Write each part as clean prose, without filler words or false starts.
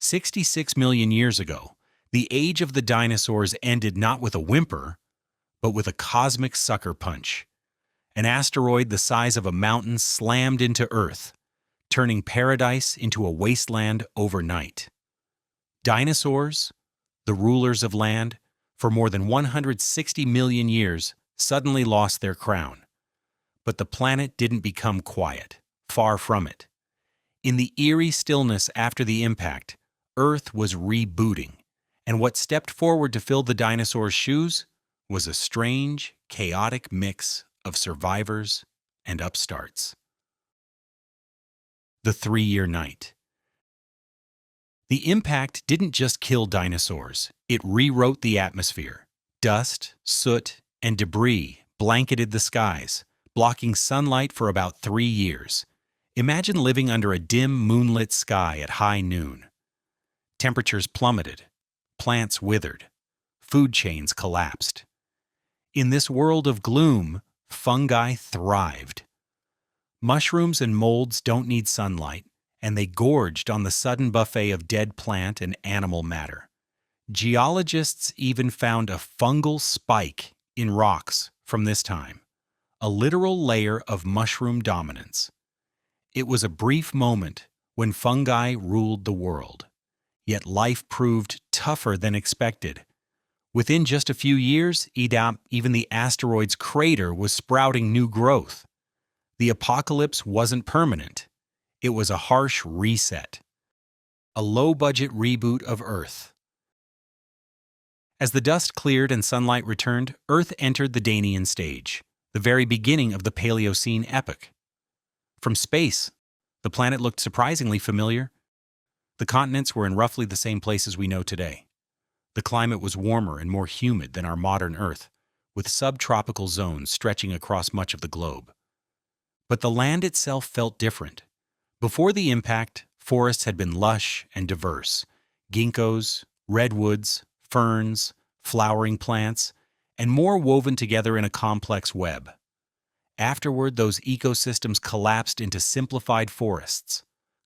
66 million years ago, the age of the dinosaurs ended not with a whimper, but with a cosmic sucker punch. An asteroid the size of a mountain slammed into Earth, turning paradise into a wasteland overnight. Dinosaurs, the rulers of land, for more than 160 million years, suddenly lost their crown. But the planet didn't become quiet, far from it. In the eerie stillness after the impact, Earth was rebooting, and what stepped forward to fill the dinosaurs' shoes was a strange, chaotic mix of survivors and upstarts. The 3-year night. The impact didn't just kill dinosaurs, it rewrote the atmosphere. Dust, soot, and debris blanketed the skies, blocking sunlight for about 3 years. Imagine living under a dim, moonlit sky at high noon. Temperatures plummeted, plants withered, food chains collapsed. In this world of gloom, fungi thrived. Mushrooms and molds don't need sunlight, and they gorged on the sudden buffet of dead plant and animal matter. Geologists even found a fungal spike in rocks from this time, a literal layer of mushroom dominance. It was a brief moment when fungi ruled the world, yet life proved tougher than expected. Within just a few years, even the asteroid's crater was sprouting new growth. The apocalypse wasn't permanent. It was a harsh reset, a low-budget reboot of Earth. As the dust cleared and sunlight returned, Earth entered the Danian stage, the very beginning of the Paleocene epoch. From space, the planet looked surprisingly familiar. The continents were in roughly the same places we know today. The climate was warmer and more humid than our modern Earth, with subtropical zones stretching across much of the globe. But the land itself felt different. Before the impact, forests had been lush and diverse. Ginkgos, redwoods, ferns, flowering plants, and more woven together in a complex web. Afterward, those ecosystems collapsed into simplified forests.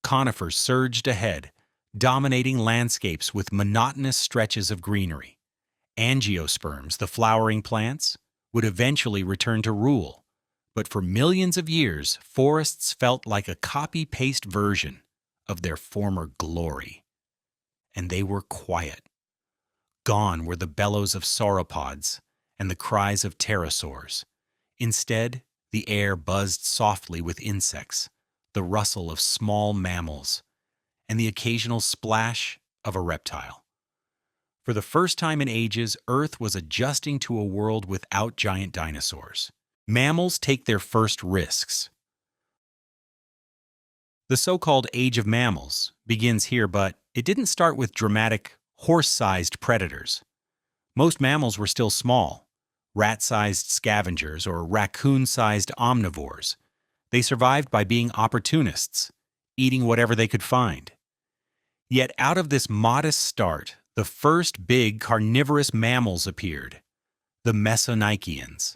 Conifers surged ahead, dominating landscapes with monotonous stretches of greenery. Angiosperms, the flowering plants, would eventually return to rule. But for millions of years, forests felt like a copy-paste version of their former glory. And they were quiet. Gone were the bellows of sauropods and the cries of pterosaurs. Instead, the air buzzed softly with insects, the rustle of small mammals, and the occasional splash of a reptile. For the first time in ages, Earth was adjusting to a world without giant dinosaurs. Mammals take their first risks. The so-called Age of Mammals begins here, but it didn't start with dramatic, horse-sized predators. Most mammals were still small, rat-sized scavengers or raccoon-sized omnivores. They survived by being opportunists, eating whatever they could find. Yet out of this modest start, the first big carnivorous mammals appeared, the Mesonychians.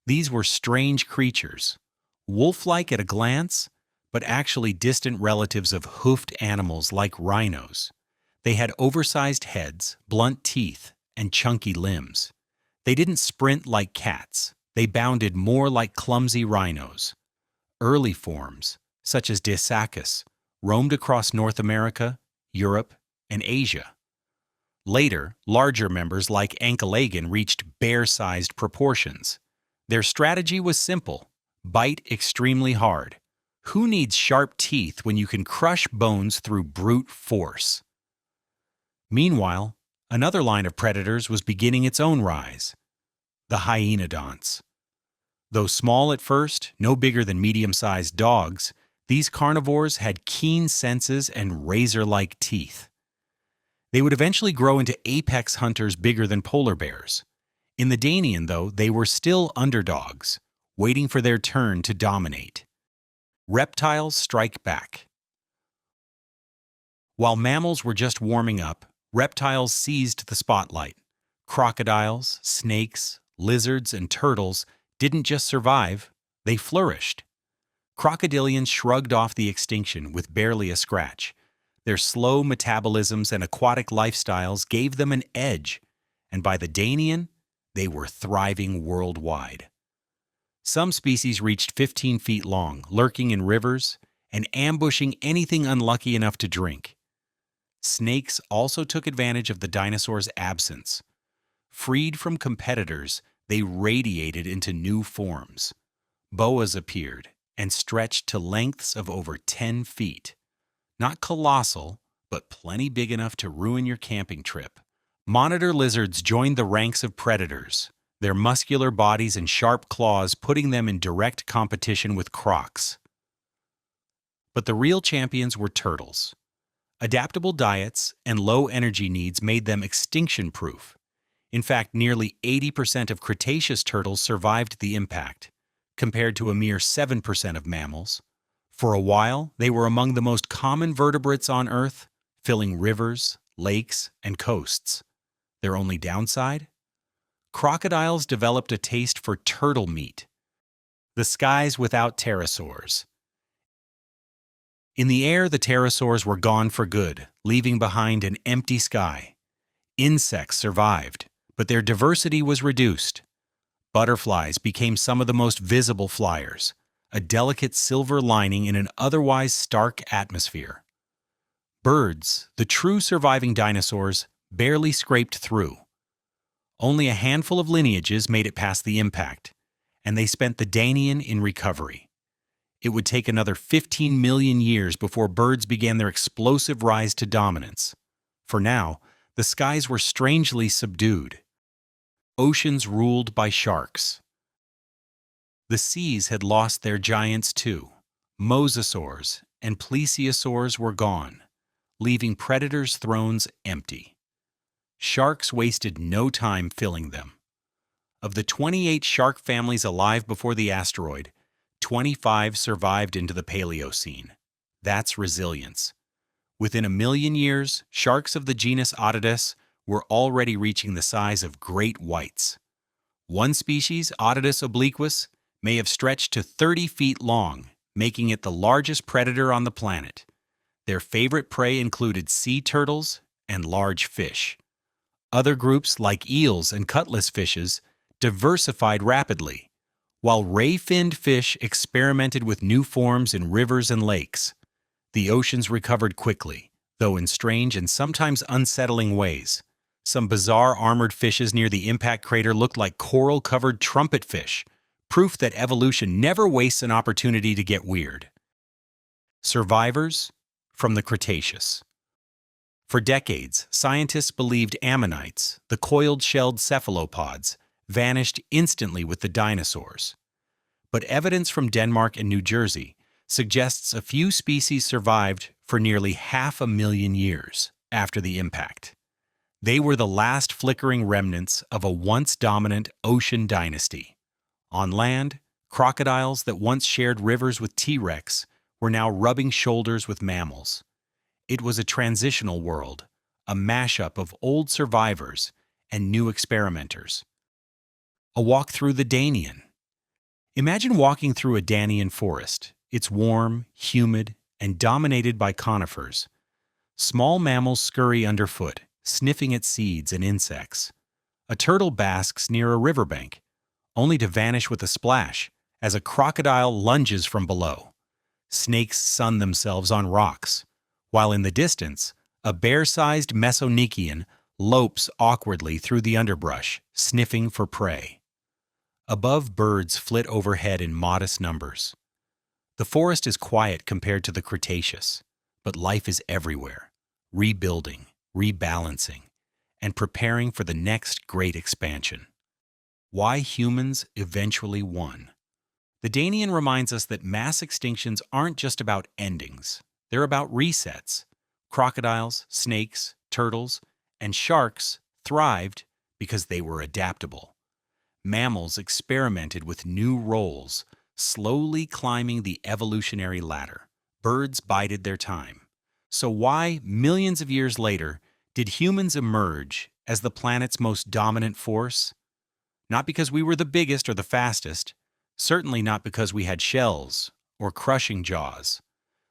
These were strange creatures, wolf-like at a glance, but actually distant relatives of hoofed animals like rhinos. They had oversized heads, blunt teeth, and chunky limbs. They didn't sprint like cats. They bounded more like clumsy rhinos. Early forms, such as Disacus, roamed across North America, Europe, and Asia. Later, larger members like Ankylagin reached bear-sized proportions. Their strategy was simple: bite extremely hard. Who needs sharp teeth when you can crush bones through brute force? Meanwhile, another line of predators was beginning its own rise: the hyenodonts. Though small at first, no bigger than medium-sized dogs, these carnivores had keen senses and razor-like teeth. They would eventually grow into apex hunters bigger than polar bears. In the Danian, though, they were still underdogs, waiting for their turn to dominate. Reptiles strike back. While mammals were just warming up, reptiles seized the spotlight. Crocodiles, snakes, lizards, and turtles didn't just survive, they flourished. Crocodilians shrugged off the extinction with barely a scratch, Their slow metabolisms and aquatic lifestyles gave them an edge, and by the Danian, they were thriving worldwide. Some species reached 15 feet long, lurking in rivers and ambushing anything unlucky enough to drink. Snakes also took advantage of the dinosaurs' absence. Freed from competitors, they radiated into new forms. Boas appeared and stretched to lengths of over 10 feet. Not colossal, but plenty big enough to ruin your camping trip. Monitor lizards joined the ranks of predators, their muscular bodies and sharp claws putting them in direct competition with crocs. But the real champions were turtles. Adaptable diets and low energy needs made them extinction-proof. In fact, nearly 80% of Cretaceous turtles survived the impact, compared to a mere 7% of mammals. For a while, they were among the most common vertebrates on Earth, filling rivers, lakes, and coasts. Their only downside? Crocodiles developed a taste for turtle meat. The skies without pterosaurs. In the air, the pterosaurs were gone for good, leaving behind an empty sky. Insects survived, but their diversity was reduced. Butterflies became some of the most visible flyers, a delicate silver lining in an otherwise stark atmosphere. Birds, the true surviving dinosaurs, barely scraped through. Only a handful of lineages made it past the impact, and they spent the Danian in recovery. It would take another 15 million years before birds began their explosive rise to dominance. For now, the skies were strangely subdued. Oceans ruled by sharks. The seas had lost their giants too. Mosasaurs and plesiosaurs were gone, leaving predators' thrones empty. Sharks wasted no time filling them. Of the 28 shark families alive before the asteroid, 25 survived into the Paleocene. That's resilience. Within a million years, sharks of the genus Otodus were already reaching the size of great whites. One species, Otodus obliquus, may have stretched to 30 feet long, making it the largest predator on the planet. Their favorite prey included sea turtles and large fish. Other groups, like eels and cutlass fishes, diversified rapidly, while ray-finned fish experimented with new forms in rivers and lakes. The oceans recovered quickly, though in strange and sometimes unsettling ways. Some bizarre armored fishes near the impact crater looked like coral-covered trumpetfish, proof that evolution never wastes an opportunity to get weird. Survivors from the Cretaceous. For decades, scientists believed ammonites, the coiled-shelled cephalopods, vanished instantly with the dinosaurs. But evidence from Denmark and New Jersey suggests a few species survived for nearly 500,000 years after the impact. They were the last flickering remnants of a once-dominant ocean dynasty. On land, crocodiles that once shared rivers with T-Rex were now rubbing shoulders with mammals. It was a transitional world, a mashup of old survivors and new experimenters. A walk through the Danian. Imagine walking through a Danian forest. It's warm, humid, and dominated by conifers. Small mammals scurry underfoot, sniffing at seeds and insects. A turtle basks near a riverbank, only to vanish with a splash as a crocodile lunges from below. Snakes sun themselves on rocks, while in the distance, a bear-sized Mesonychian lopes awkwardly through the underbrush, sniffing for prey. Above, birds flit overhead in modest numbers. The forest is quiet compared to the Cretaceous, but life is everywhere, rebuilding, rebalancing, and preparing for the next great expansion. Why humans eventually won. The Danian reminds us that mass extinctions aren't just about endings, they're about resets. Crocodiles, snakes, turtles, and sharks thrived because they were adaptable. Mammals experimented with new roles, slowly climbing the evolutionary ladder. Birds bided their time. So why, millions of years later, did humans emerge as the planet's most dominant force? Not because we were the biggest or the fastest, certainly not because we had shells or crushing jaws.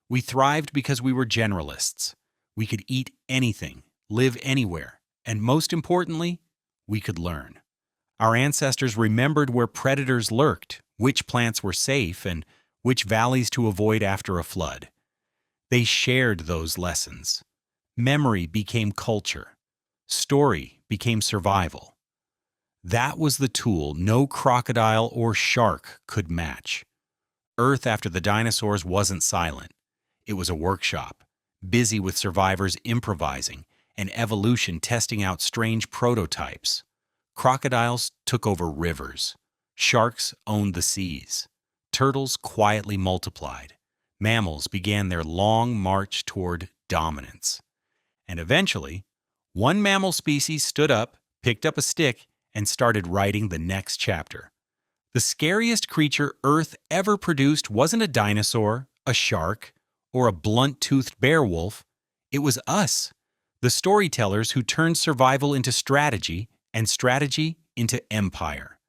We thrived because we were generalists. We could eat anything, live anywhere, and most importantly, we could learn. Our ancestors remembered where predators lurked, which plants were safe, and which valleys to avoid after a flood. They shared those lessons. Memory became culture. Story became survival. That was the tool no crocodile or shark could match. Earth after the dinosaurs wasn't silent. It was a workshop, busy with survivors improvising and evolution testing out strange prototypes. Crocodiles took over rivers. Sharks owned the seas. Turtles quietly multiplied. Mammals began their long march toward dominance. And eventually, one mammal species stood up, picked up a stick, and started writing the next chapter. The scariest creature Earth ever produced wasn't a dinosaur, a shark, or a blunt-toothed bear wolf. It was us, the storytellers who turned survival into strategy and strategy into empire.